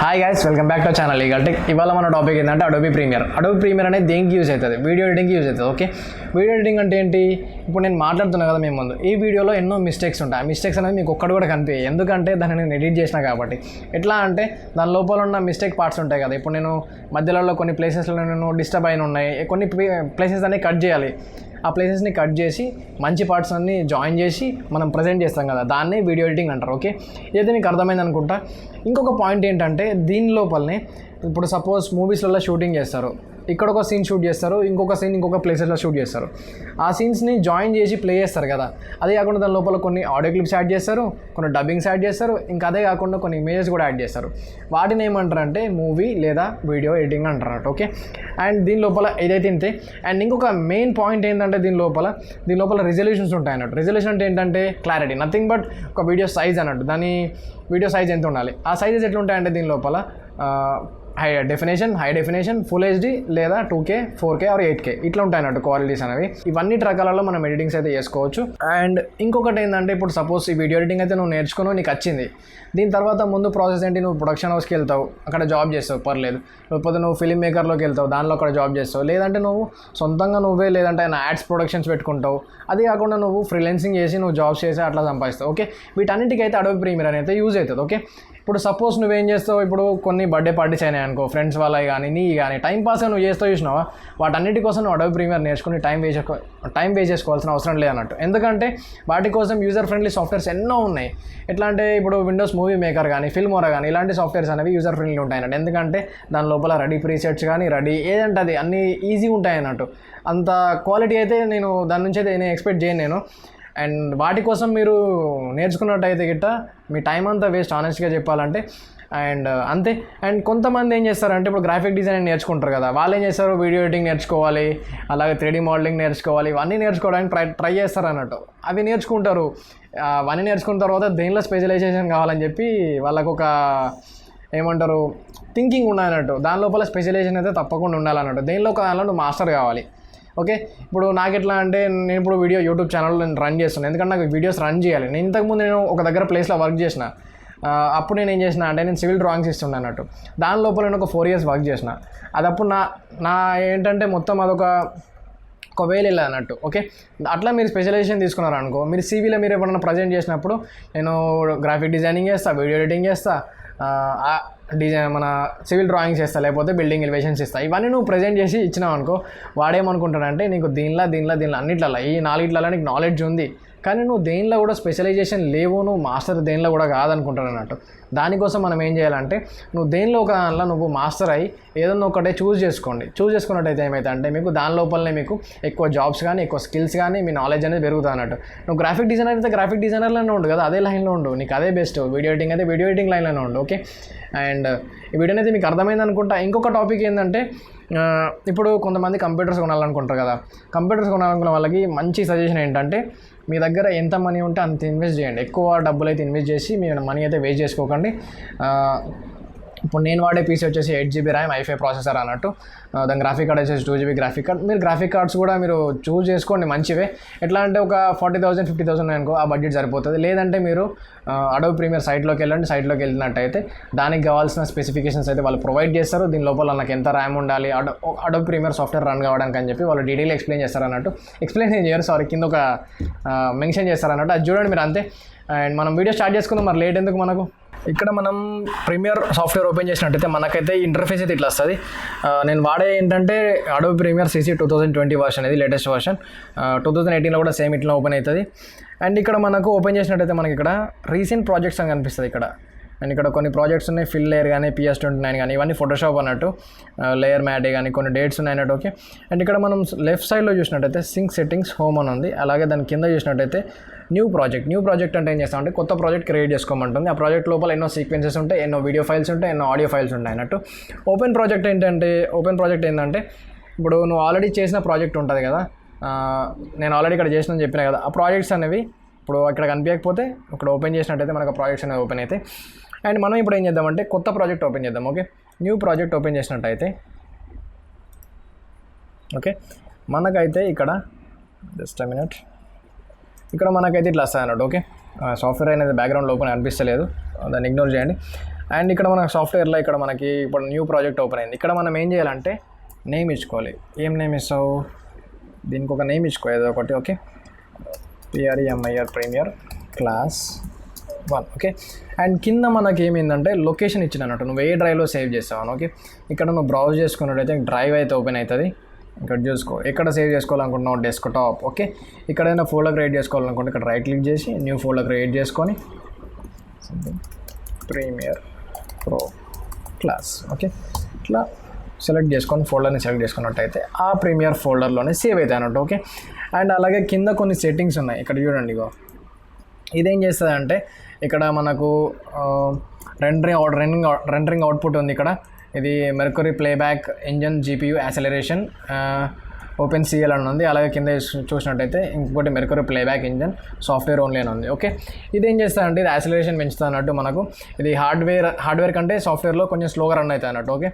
Hi guys, welcome back to channel legal tech. ఇవాళ మన topic ఏంటంటే అడోబీ ప్రీమియర్ అనేది దేనికి యూజ్ అవుతుంది? వీడియో ఎడిటింగ్కి యూజ్ అవుతుంది. ఓకే, వీడియో ఎడిటింగ్ అంటే ఏంటి? ఇప్పుడు నేను మాట్లాడుతున్నా కదా మీ ముందు, ఈ వీడియోలో ఎన్నో మిస్టేక్స్ ఉంటాయి. ఆ మిస్టేక్స్ అనేది మీకు ఒక్కటి కూడా కనిపించాయి, ఎందుకంటే దాన్ని నేను ఎడిట్ చేసిన కాబట్టి. ఎట్లా అంటే దాని లోపల ఉన్న మిస్టేక్ పార్ట్స్ ఉంటాయి కదా. ఇప్పుడు నేను మధ్యలో కొన్ని ప్లేసెస్లో నేను డిస్టర్బ్ అయిన ఉన్నాయి, కొన్ని ప్లేసెస్ అనేవి కట్ చేయాలి. ఆ ప్లేసెస్ని కట్ చేసి మంచి పార్ట్స్ అన్ని జాయిన్ చేసి మనం ప్రజెంట్ చేస్తాం కదా, దాన్నే వీడియో ఎడిటింగ్ అంటారు. ఓకే, ఇదైతే మీకు అర్థమైంది అనుకుంటా. ఇంకొక పాయింట్ ఏంటంటే దీని లోపలనే ఇప్పుడు సపోజ్ మూవీస్లలో షూటింగ్ చేస్తారు, ఇక్కడ ఒక సీన్ షూట్ చేస్తారు, ఇంకొక సీన్ ఇంకొక ప్లేసెస్లో షూట్ చేస్తారు. ఆ సీన్స్ని జాయిన్ చేసి ప్లే చేస్తారు కదా. అదే కాకుండా దాని లోపల కొన్ని ఆడియో క్లిప్స్ యాడ్ చేస్తారు, కొన్ని డబ్బింగ్స్ యాడ్ చేస్తారు, ఇంకా అదే కాకుండా కొన్ని ఇమేజెస్ కూడా యాడ్ చేస్తారు. వాటిని ఏమంటారంటే మూవీ లేదా వీడియో ఎడిటింగ్ అంటారు. ఓకే, అండ్ దీని లోపల ఏదైతే ఇంతే. అండ్ ఇంకొక మెయిన్ పాయింట్ ఏంటంటే దీని లోపల రిజల్యూషన్స్ ఉంటాయి అన్నట్టు. రిజల్యూషన్ అంటే ఏంటంటే క్లారిటీ, నథింగ్ బట్ ఒక వీడియో సైజ్ అన్నట్టు. దాని వీడియో సైజ్ ఎంత ఉండాలి, ఆ సైజెస్ ఎట్లా ఉంటాయంటే దీని లోపల హై డెఫినేషన్, ఫుల్ హెచ్డి లేదా 2K, 4K ఆర్ 8K ఇట్లా ఉంటాయి అన్నట్టు క్వాలిటీస్ అనేవి. ఇవన్నీ రకాలలో మనం ఎడిటింగ్స్ అయితే చేసుకోవచ్చు. అండ్ ఇంకొకటి ఏంటంటే ఇప్పుడు సపోజ్ ఈ వీడియో ఎడిటింగ్ అయితే నువ్వు నేర్చుకుని నీకు వచ్చింది, దీని తర్వాత ముందు ప్రాసెస్ ఏంటి? నువ్వు ప్రొడక్షన్ హౌస్కి వెళ్తావు, అక్కడ జాబ్ చేస్తావు, పర్లేదు. లేకపోతే నువ్వు ఫిల్మ్ మేకర్లోకి వెళ్తావు, దానిలో అక్కడ జాబ్ చేస్తావు. లేదంటే నువ్వు సొంతంగా నువ్వే లేదంటే యాడ్స్ ప్రొడక్షన్స్ పెట్టుకుంటావు. అది కాకుండా నువ్వు ఫ్రీలాన్సింగ్ చేసి నువ్వు జాబ్స్ చేసి అట్లా సంపాదిస్తావు. ఓకే, వీటన్నిటికైతే అడోబీ ప్రీమియర్ అనేది యూజ్ అవుతుంది. ఓకే, ఇప్పుడు సపోజ్ నువ్వేం చేస్తావు, ఇప్పుడు కొన్ని బర్త్డే పార్టీస్ అయినాయి అనుకో, ఫ్రెండ్స్ వాళ్ళవి కానీ నీ కానీ టైం పాస్గా నువ్వు చేస్తావు చూసినావా, వాటన్నిటి కోసం నువ్వు అడోబీ ప్రీమియర్ నేర్చుకుని టైం వేస్ట్ చేసుకోవాల్సిన అవసరం లేదన్నట్టు. ఎందుకంటే వాటి కోసం యూజర్ ఫ్రెండ్లీ సాఫ్ట్వేర్స్ ఎన్నో ఉన్నాయి. ఎట్లా అంటే ఇప్పుడు విండోస్ మూవీ మేకర్ కానీ ఫిల్మోరా కానీ ఇలాంటి సాఫ్ట్వేర్స్ అనేవి యూజర్ ఫ్రెండ్లీ ఉంటాయి అన్నట్టు. ఎందుకంటే దాని లోపల రెడీ ప్రీసెట్స్ కానీ ఏదంటే అది అన్నీ ఈజీగా ఉంటాయి అన్నట్టు. అంత క్వాలిటీ అయితే నేను దాని నుంచి అయితే నేను ఎక్స్పెక్ట్ చేయను నేను. అండ్ వాటి కోసం మీరు నేర్చుకున్నట్టయితే గిట్ట మీ టైం అంతా వేస్ట్, ఆనెస్ట్గా చెప్పాలంటే. అండ్ అంతే. అండ్ కొంతమంది ఏం చేస్తారంటే ఇప్పుడు గ్రాఫిక్ డిజైన్ నేర్చుకుంటారు కదా, వాళ్ళు ఏం చేస్తారు, వీడియో ఎడిటింగ్ నేర్చుకోవాలి, అలాగే 3D మోడలింగ్ నేర్చుకోవాలి, ఇవన్నీ నేర్చుకోవడానికి ట్రై చేస్తారు అన్నట్టు. అవి నేర్చుకుంటారు, అవన్నీ నేర్చుకున్న తర్వాత దేనిలో స్పెషలైజేషన్ కావాలని చెప్పి వాళ్ళకు ఒక ఏమంటారు థింకింగ్ ఉండాలన్నట్టు. దాని లోపల స్పెషలైజేషన్ అయితే తప్పకుండా ఉండాలన్నట్టు. దేనిలో ఒక దానిలో నువ్వు మాస్టర్ కావాలి. ఓకే, ఇప్పుడు నాకు ఎట్లా అంటే నేను ఇప్పుడు యూట్యూబ్ ఛానల్లో నేను రన్ చేస్తున్నాను, ఎందుకంటే నాకు వీడియోస్ రన్ చేయాలి. నేను ఇంతకుముందు నేను ఒక దగ్గర ప్లేస్లో వర్క్ చేసిన, అప్పుడు నేను ఏం చేసిన అంటే నేను సివిల్ డ్రాయింగ్స్ ఇస్తుండే అన్నట్టు. దాని లోపల నేను ఒక 4 years వర్క్ చేసిన. అది అప్పుడు నా ఏంటంటే మొత్తం అదొక వేలు వెళ్ళదు అన్నట్టు. ఓకే, అట్లా మీరు స్పెషలైజేషన్ తీసుకున్నారనుకో, మీరు సీవీలో మీరు ఎప్పుడన్నా ప్రజెంట్ చేసినప్పుడు నేను గ్రాఫిక్ డిజైనింగ్ చేస్తా, వీడియో ఎడిటింగ్ చేస్తా, మన సివిల్ డ్రాయింగ్స్ చేస్తా, లేకపోతే బిల్డింగ్ ఎలివేషన్స్ ఇస్తా, ఇవన్నీ నువ్వు ప్రజెంట్ చేసి ఇచ్చినావు అనుకో, వాడేమనుకుంటాడంటే నీకు దీనిలో అన్నిట్లలో ఈ 4 నీకు నాలెడ్జ్ ఉంది, కానీ నువ్వు దేనిలో కూడా స్పెషలైజేషన్ లేవు, నువ్వు మాస్టర్ దేనిలో కూడా కాదనుకుంటాడు అన్నట్టు. దానికోసం మనం ఏం చేయాలంటే నువ్వు దేనిలో ఒక దానిలో నువ్వు మాస్టర్ అయ్యి ఏదన్నా ఒకటే చూస్ చేసుకున్నట్టయితే ఏమైతే అంటే మీకు దాని లోపలనే మీకు ఎక్కువ జాబ్స్ కానీ ఎక్కువ స్కిల్స్ కానీ మీ నాలెడ్జ్ అనేది పెరుగుతుంది అన్నట్టు. నువ్వు గ్రాఫిక్ డిజైనర్ అయితే గ్రాఫిక్ డిజైనర్లోనే ఉండు కదా, అదే లైన్లో ఉండు, నీకు అదే బెస్ట్. వీడియో ఎడిటింగ్ అయితే వీడియో ఎడిటింగ్ లైన్లోనే ఉండు. ఓకే, అండ్ ఈ వీడియో అయితే మీకు అర్థమైంది అనుకుంటా. ఇంకొక టాపిక్ ఏంటంటే ఇప్పుడు కొంతమంది కంప్యూటర్స్ కొనాలనుకుంటారు కదా, కంప్యూటర్స్ కొనాలనుకున్న వాళ్ళకి మంచి సజెషన్ ఏంటంటే మీ దగ్గర ఎంత మనీ ఉంటే అంత ఇన్వెస్ట్ చేయండి. ఎక్కువ డబ్బులు అయితే ఇన్వెస్ట్ చేసి మీరు మనీ అయితే వేస్ట్ చేసుకోకండి. ఇప్పుడు నేను వాడే పీసీ వచ్చేసి 8GB ర్యామ్ i5 ప్రాసెసర్ అన్నట్టు. దాని గ్రాఫిక్ కార్డ్ వచ్చేసి 2GB గ్రాఫిక్ కార్డ్. మీరు గ్రాఫిక్ కార్డ్స్ కూడా మీరు చూస్ చేసుకోండి మంచివే. ఎట్లా అంటే ఒక 40,000 50,000 అనుకో, ఆ బడ్జెట్ సరిపోతుంది. లేదంటే మీరు అడోబీ ప్రీమియర్ సైట్లోకి వెళ్ళినట్టయితే దానికి కావాల్సిన స్పెసిఫికేషన్స్ అయితే వాళ్ళు ప్రొవైడ్ చేస్తారు. దీని లోపల నాకు ఎంత ర్యామ్ ఉండాలి, అడోబీ ప్రీమియర్ సాఫ్ట్వేర్ రన్ కావడానికి అని చెప్పి వాళ్ళు డీటెయిల్ ఎక్స్ప్లెయిన్ చేస్తారు అన్నట్టు. ఎక్స్ప్లెయిన్ చేయరు, కింద ఒక మెన్షన్ చేస్తారు అన్నట్టు. అది చూడండి మీరు అంతే. అండ్ మనం వీడియో స్టార్ట్ చేసుకుందాం. మరి లేట్ ఎందుకు మనకు. ఇక్కడ మనం ప్రీమియర్ సాఫ్ట్వేర్ ఓపెన్ చేసినట్టయితే మనకైతే ఇంటర్ఫేస్ అయితే ఇట్లా వస్తుంది. నేను వాడే ఏంటంటే అడోబీ ప్రీమియర్ CC 2020 వర్షన్, ఇది లేటెస్ట్ వర్షన్. 2018లో కూడా సేమ్ ఇట్లా ఓపెన్ అవుతుంది. అండ్ ఇక్కడ మనకు ఓపెన్ చేసినట్టయితే మనకి ఇక్కడ రీసెంట్ ప్రాజెక్ట్స్ అని కనిపిస్తుంది ఇక్కడ. అండ్ ఇక్కడ కొన్ని ప్రాజెక్ట్స్ ఉన్నాయి, ఫిల్ లేయర్ కానీ PS29 కానీ ఇవన్నీ ఫోటోషాప్ అన్నట్టు, లేయర్ మ్యాడే కానీ కొన్ని డేట్స్ ఉన్నాయి అన్నట్టు. ఓకే, అండ్ ఇక్కడ మనం లెఫ్ట్ సైడ్లో చూసినట్టయితే సింక్ సెట్టింగ్స్ హోమ్ అని ఉంది. అలాగే దాని కింద చూసినట్టయితే న్యూ ప్రాజెక్ట్ అంటే ఏం చేస్తామంటే కొత్త ప్రాజెక్ట్ క్రియేట్ చేసుకోమంటుంది. ఆ ప్రాజెక్ట్ లోపల ఎన్నో సీక్వెన్సెస్ ఉంటాయి, ఎన్నో వీడియో ఫైల్స్ ఉంటాయి, ఎన్నో ఆడియో ఫైల్స్ ఉంటాయి అన్నట్టు. ఓపెన్ ప్రాజెక్ట్ ఏంటంటే ఇప్పుడు నువ్వు ఆల్రెడీ చేసిన ప్రాజెక్ట్ ఉంటుంది కదా, నేను ఆల్రెడీ ఇక్కడ చేసిన చెప్పినా కదా, ఆ ప్రాజెక్ట్స్ అనేవి ఇప్పుడు ఇక్కడ కనిపించకపోతే ఇక్కడ ఓపెన్ చేసినట్టయితే మనకు ఆ ప్రాజెక్ట్స్ అనేవి ఓపెన్ అవుతాయి. అండ్ మనం ఇప్పుడు ఏం చేద్దామంటే కొత్త ప్రాజెక్ట్ ఓపెన్ చేద్దాం. ఓకే, న్యూ ప్రాజెక్ట్ ఓపెన్ చేసినట్టయితే ఓకే మనకైతే ఇక్కడ జస్ట్ అ మినిట్, ఇక్కడ మనకైతే ఇట్లా వస్తాయి అన్నట్టు. ఓకే, సాఫ్ట్వేర్ అనేది బ్యాక్గ్రౌండ్ లోపల అనిపిస్తలేదు, దాన్ని ఇగ్నోర్ చేయండి. అండ్ ఇక్కడ మన సాఫ్ట్వేర్లో ఇక్కడ మనకి ఇప్పుడు న్యూ ప్రాజెక్ట్ ఓపెన్ అయింది. ఇక్కడ మనం ఏం చేయాలంటే నేమ్ ఇచ్చుకోవాలి. ఏం నేమ్ ఇస్తావు? దీనికి ఒక నేమ్ ఇచ్చుకో ఏదో ఒకటి. Okay, premier class 1. Okay, and కింద మనకి ఏమైందంటే లొకేషన్ ఇచ్చిన అన్నట్టు నువ్వు ఏ డ్రైవ్లో సేవ్ చేస్తావు. ఓకే, ఇక్కడ నువ్వు బ్రౌజ్ చేసుకున్నట్టయితే డ్రైవ్ అయితే ఓపెన్ అవుతుంది. ఇక్కడ చూసుకో ఎక్కడ సేవ్ చేసుకోవాలనుకుంటున్నావు, డెస్క్టాప్. ఓకే, ఇక్కడ ఏదైనా ఫోల్డర్ క్రియేట్ చేసుకోవాలనుకుంటే ఇక్కడ రైట్ క్లిక్ చేసి న్యూ ఫోల్డర్ క్రియేట్ చేసుకొని ప్రీమియర్ ప్రో క్లాస్. ఓకే, ఇట్లా సెలెక్ట్ చేసుకొని ఫోల్డర్ని సెలెక్ట్ చేసుకున్నట్టయితే ఆ ప్రీమియర్ ఫోల్డర్లోనే సేవ్ అవుతాయి అన్నట్టు. ఓకే, అండ్ అలాగే కింద కొన్ని సెట్టింగ్స్ ఉన్నాయి. ఇక్కడ చూడండి, ఇగో ఇదేం చేస్తుంది అంటే ఇక్కడ మనకు రెండరింగ్ అవుట్పుట్ ఉంది. ఇక్కడ ఇది mercury playback engine, GPU acceleration, open CL అని ఉంది. అలాగే కింద చూసినట్టయితే ఇంకొకటి mercury playback engine software only అని ఉంది. ఓకే, ఇదేం చేస్తారంటే ఇది యాక్సలరేషన్ పెంచుతుంది అన్నట్టు. మనకు ఇది హార్డ్వేర్ కంటే సాఫ్ట్వేర్లో కొంచెం స్లోగా రన్ అవుతాయి అన్నట్టు. ఓకే,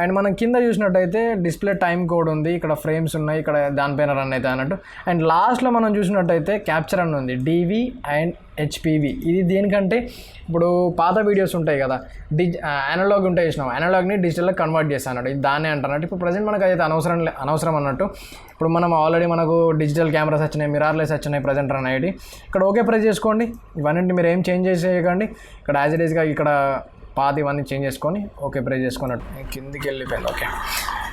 అండ్ మనం కింద చూసినట్టయితే డిస్ప్లే టైం కోడ్ ఉంది. ఇక్కడ ఫ్రేమ్స్ ఉన్నాయి, ఇక్కడ దానిపైన రన్ అవుతాయి అన్నట్టు. అండ్ లాస్ట్లో మనం చూసినట్టయితే క్యాప్చర్ అని ఉంది, డివి అండ్ హెచ్పివి. ఇది దేనికంటే ఇప్పుడు పాత వీడియోస్ ఉంటాయి కదా, అనలాగ్ ఉంటాయి చూసినాం, అనలాగ్ని డిజిటల్గా కన్వర్ట్ చేస్తాను అన్నట్టు. ఇది దాన్నే అంటున్నట్టు. ఇప్పుడు ప్రజెంట్ మనకు అయితే అనవసరం అన్నట్టు. ఇప్పుడు మనం ఆల్రెడీ మనకు డిజిటల్ కెమెరాస్ వచ్చినాయి, మిరార్లెస్ వచ్చినాయి ప్రజెంట్ రన్ అయ్యి. ఇక్కడ ఓకే ప్రెస్ చేసుకోండి. ఇవన్నీ మీరు ఏం చేంజ్ చేసేయకండి. ఇక్కడ యాజ్ ఇట్ ఈస్గా ఇక్కడ పాత ఇవన్నీ చేంజ్ చేసుకొని ఓకే ప్రెస్ చేసుకున్నట్టు కిందికి వెళ్ళిపోయింది. ఓకే,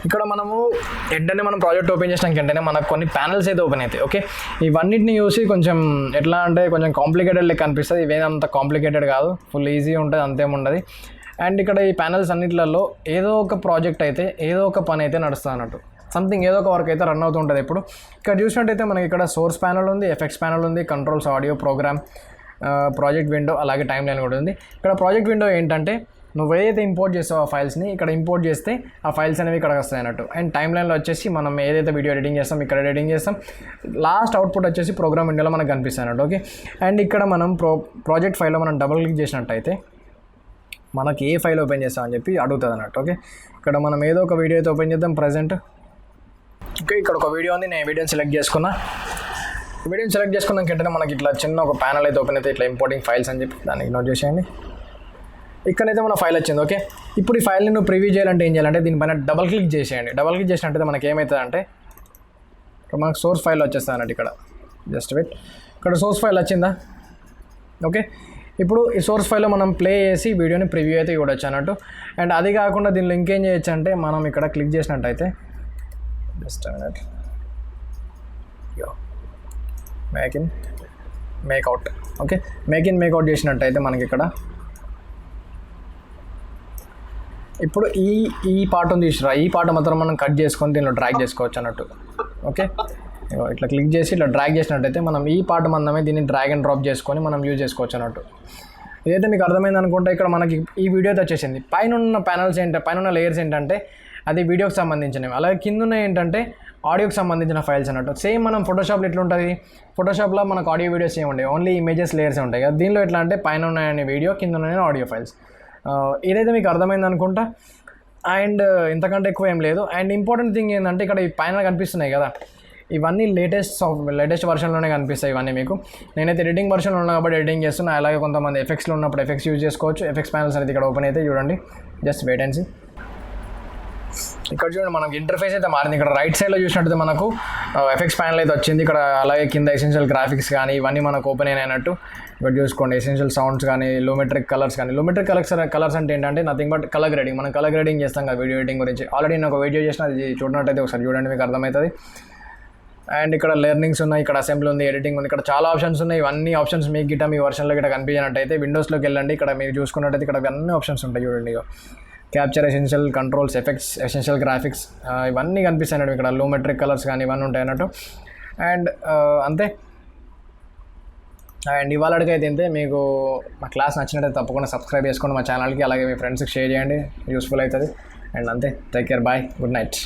ఇక్కడ మనము వెంటనే మనం ప్రాజెక్ట్ ఓపెన్ చేసినాక వెంటనే మనకు కొన్ని ప్యానల్స్ అయితే ఓపెన్ అవుతాయి. ఓకే, ఇవన్నిటిని చూసి కొంచెం ఎట్లా అంటే కొంచెం కాంప్లికేటెడ్ లెక్క అనిపిస్తుంది. ఇవేంత కాంప్లికేటెడ్ కాదు, ఫుల్ ఈజీ ఉంటుంది, అంతేముండదు. అండ్ ఇక్కడ ఈ ప్యానల్స్ అన్నింటిలో ఏదో ఒక ప్రాజెక్ట్ అయితే ఏదో ఒక పని అయితే నడుస్తుంది అన్నట్టు. సంథింగ్ ఏదో ఒక వర్క్ అయితే రన్ అవుతూ ఉంటుంది. ఇప్పుడు ఇక్కడ చూసినట్టయితే మనకి ఇక్కడ సోర్స్ ప్యానల్ ఉంది, ఎఫెక్ట్స్ ప్యానల్ ఉంది, controls, audio, program, project window, అలాగే టైమ్ లైన్ కూడా ఉంది. ఇక్కడ ప్రాజెక్ట్ విండో ఏంటంటే నువ్వు ఏదైతే ఇంపోర్ట్ చేస్తావో ఆ ఫైల్స్ని ఇక్కడ ఇంపోర్ట్ చేస్తే ఆ ఫైల్స్ అనేవి ఇక్కడ వస్తాయి అన్నట్టు. అండ్ టైమ్ లైన్లో వచ్చేసి మనం ఏదైతే వీడియో ఎడిటింగ్ చేస్తాం ఇక్కడ ఎడిటింగ్ చేస్తాం. లాస్ట్ అవుట్పుట్ వచ్చేసి ప్రోగ్రామ్ విండోలో మనకు కనిపిస్తాయి అన్నట్టు. ఓకే, అండ్ ఇక్కడ మనం ప్రాజెక్ట్ ఫైల్లో మనం డబుల్ క్లిక్ చేసినట్టయితే మనకి ఏ ఫైల్ ఓపెన్ చేస్తామని చెప్పి అడుగుతుంది అన్నట్టు. ఓకే, ఇక్కడ మనం ఏదో ఒక వీడియో అయితే ఓపెన్ చేద్దాం ప్రజెంట్. ఓకే, ఇక్కడ ఒక వీడియో ఉంది, నేను వీడియోని సెలెక్ట్ చేసుకున్నా. వీడియోని సెలెక్ట్ చేసుకున్నాక వెంటనే మనకి ఇట్లా చిన్న ఒక ప్యానల్ అయితే ఓపెన్ అయితే ఇట్లా ఇంపోర్టింగ్ ఫైల్స్ అని చెప్పి దాన్ని ఇగ్నోర్ చేసేయండి. ఇక్కడైతే మన ఫైల్ వచ్చింది. ఓకే, ఇప్పుడు ఈ ఫైల్ని నువ్వు ప్రివ్యూ చేయాలంటే ఏం చేయాలంటే దీనిపైన డబల్ క్లిక్ చేసేయండి. డబల్ క్లిక్ చేసినట్టయితే మనకి ఏమవుతుందంటే మనకు సోర్స్ ఫైల్ వచ్చేస్తుంది అన్నట్టు. ఇక్కడ జస్ట్ వెయిట్, ఇక్కడ సోర్స్ ఫైల్ వచ్చిందా? ఓకే, ఇప్పుడు ఈ సోర్స్ ఫైల్లో మనం ప్లే చేసి వీడియోని ప్రివ్యూ అయితే చూడొచ్చు అన్నట్టు. అండ్ అది కాకుండా దీనిలో ఇంకేం చేయొచ్చు అంటే మనం ఇక్కడ క్లిక్ చేసినట్టయితే just minute, make out. Okay, make out చేసినట్టయితే మనకి ఇక్కడ ఇప్పుడు ఈ పార్ట్ ఉంది చూసిరా, ఈ పార్ట్ మాత్రం మనం కట్ చేసుకొని దీనిలో డ్రాగ్ చేసుకోవచ్చు అన్నట్టు. ఓకే, ఇట్లా క్లిక్ చేసి ఇట్లా డ్రాగ్ చేసినట్టయితే మనం ఈ పార్ట్ మందమే దీన్ని డ్రాగ్ అండ్ డ్రాప్ చేసుకొని మనం యూజ్ చేసుకోవచ్చు అన్నట్టు. ఇదైతే మీకు అర్థమైంది అనుకుంటే ఇక్కడ మనకి ఈ వీడియోతో వచ్చేసింది. పైన ఉన్న ప్యానల్స్ పైన ఉన్న లేయర్స్ ఏంటంటే అది వీడియోకి సంబంధించినవి, అలాగే కింద ఏంటంటే ఆడియోకి సంబంధించిన ఫైల్స్ అన్నట్టు. సేమ్ మనం ఫోటోషాప్లో ఎట్లా ఉంటుంది, ఫోటోషాప్లో మనకు ఆడియో వీడియోస్ ఏమి ఉంటాయి, ఓన్లీ ఇమేజెస్ లేయర్స్ ఉంటాయి కదా. దీనిలో ఎట్లా అంటే పైన ఉన్నాయని వీడియో, కింద ఉన్నాయని ఆడియో ఫైల్స్. ఇదైతే మీకు అర్థమైంది అనుకుంటా. అండ్ ఇంతకంటే ఎక్కువ ఏం లేదు. అండ్ ఇంపార్టెంట్ థింగ్ ఏంటంటే ఇక్కడ ఈ పైన కనిపిస్తున్నాయి కదా, ఇవన్నీ లేటెస్ట్ వర్షన్లోనే కనిపిస్తాయి ఇవన్నీ మీకు. నేనైతే ఎడిటింగ్ వర్షన్లో ఉన్నా కాబట్టి ఎడిటింగ్ చేస్తున్నా. అలాగే కొంతమంది ఎఫెక్ట్స్లో ఉన్నప్పుడు ఎఫెక్ట్స్ యూజ్ చేసుకోవచ్చు. ఎఫెక్ట్స్ ప్యానల్స్ అనేది ఇక్కడ ఓపెన్ అయితే చూడండి, జస్ట్ వెయిట్ అండ్ సీ. ఇక్కడ చూడండి మనకి ఇంటర్ఫేస్ అయితే మారింది. ఇక్కడ రైట్ సైడ్లో చూసినట్టయితే మనకు ఎఫెక్ట్స్ ప్యానల్ అయితే వచ్చింది. ఇక్కడ అలాగే కింద ఎసెన్షియల్ గ్రాఫిక్స్ కానీ ఇవన్నీ మనకు ఓపెన్ అయినట్టు ఇక్కడ చూసుకోండి. ఎసెన్షియల్ సౌండ్స్ కానీ, లూమెట్రిక్ కలర్స్ కానీ. లూమెట్రిక్ కలర్స్ అంటే ఏంటంటే నథింగ్ బట్ కలర్ గ్రేడింగ్. మనం కలర్ గ్రేడింగ్ చేస్తాం కదా వీడియో ఎడిటింగ్ గురించి. ఆల్రెడీ నేను ఒక వీడియో చేసిన, అది చూడనట్టయితే ఒకసారి చూడండి, మీకు అర్థమవుతుంది. అండ్ ఇక్కడ లెర్నింగ్స్ ఉన్నాయి, ఇక్కడ అసెంబ్లీ ఉంది, ఎడిటింగ్ ఉంది, ఇక్కడ చాలా ఆప్షన్స్ ఉన్నాయి. ఇవన్నీ ఆప్షన్స్ మీకు గిట్ట మీ వర్షన్లో గిట్ట కనిపించినట్టయితే విండోస్లోకి వెళ్ళండి. ఇక్కడ మీరు చూసుకున్నట్టయితే ఇక్కడ అన్ని ఆప్షన్స్ ఉంటాయి చూడండి. Capture, essential controls, effects, essential graphics, ఇవన్నీ కనిపిస్తాయి. ఇక్కడ లూమెట్రిక్ కలర్స్ కానీ ఇవన్నీ ఉంటాయి అన్నట్టు. అండ్ అంతే. అండ్ ఇవాళకి అయితే అంతే. మీకు మా క్లాస్ నచ్చినట్టయితే తప్పకుండా సబ్స్క్రైబ్ చేసుకోండి మా ఛానల్కి. అలాగే మీ ఫ్రెండ్స్కి షేర్ చేయండి, యూస్ఫుల్ అవుతుంది. అండ్ అంతే. Take care, bye, good night.